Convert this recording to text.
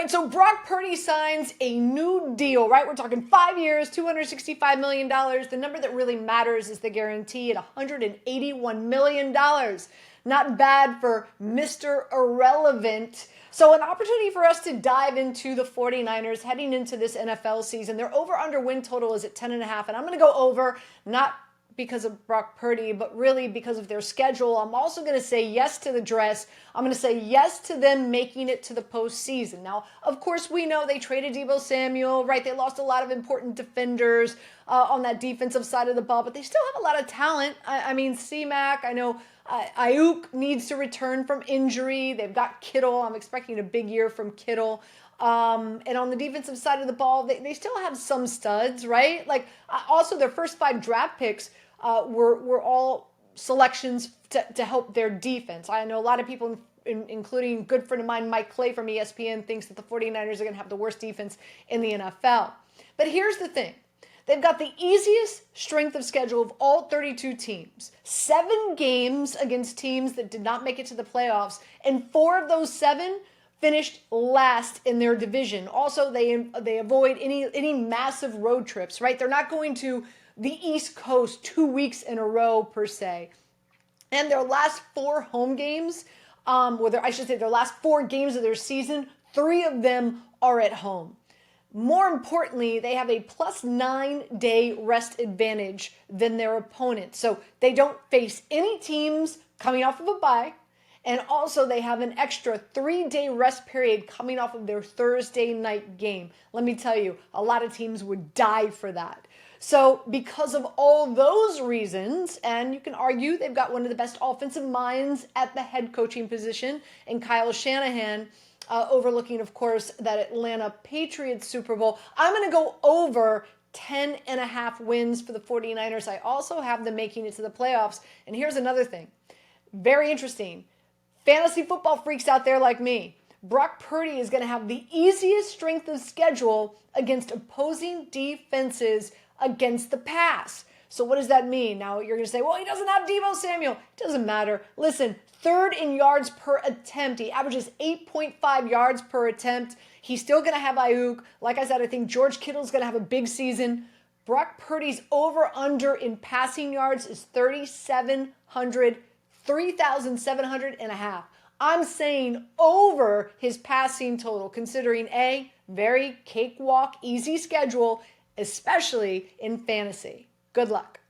right, so Brock Purdy signs a new deal, right? We're talking 5 years, $265 million. The number that really matters is the guarantee at $181 million. Not bad for Mr. Irrelevant. So an opportunity for us to dive into the 49ers heading into this NFL season. Their over-under win total is at 10.5, and I'm going to go over, not because of Brock Purdy, but really because of their schedule. I'm also going to say yes to the dress. I'm going to say yes to them making it to the postseason. Now, of course, we know they traded Deebo Samuel, right? They lost a lot of important defenders on that defensive side of the ball, but they still have a lot of talent. I mean, C-Mac, I know Ayuk needs to return from injury. They've got Kittle. I'm expecting a big year from Kittle. And on the defensive side of the ball, they still have some studs, right? Like, also their first 5 draft picks were all selections to help their defense. I know a lot of people, including a good friend of mine, Mike Clay from ESPN, thinks that the 49ers are going to have the worst defense in the NFL. But here's the thing. They've got the easiest strength of schedule of all 32 teams. 7 games against teams that did not make it to the playoffs, and 4 of those 7 finished last in their division. Also, they avoid any massive road trips, right? They're not going to the East Coast 2 weeks in a row, per se. And their last 4 home games, their last 4 games of their season, 3 of them are at home. More importantly, they have a plus 9-day rest advantage than their opponents. So they don't face any teams coming off of a bye. And also they have an extra 3-day rest period coming off of their Thursday night game. Let me tell you, a lot of teams would die for that. So because of all those reasons, and you can argue they've got one of the best offensive minds at the head coaching position in Kyle Shanahan, overlooking, of course, that Atlanta Patriots Super Bowl, I'm going to go over 10.5 wins for the 49ers. I also have them making it to the playoffs. And here's another thing. Very interesting. Fantasy football freaks out there like me. Brock Purdy is going to have the easiest strength of schedule against opposing defenses against the pass. So what does that mean? Now you're going to say, well, he doesn't have Deebo Samuel. It doesn't matter. Listen, 3rd in yards per attempt. He averages 8.5 yards per attempt. He's still going to have Ayuk. Like I said, I think George Kittle's going to have a big season. Brock Purdy's over-under in passing yards is 3,700.5. I'm saying over his passing total, considering a very cakewalk, easy schedule, especially in fantasy. Good luck.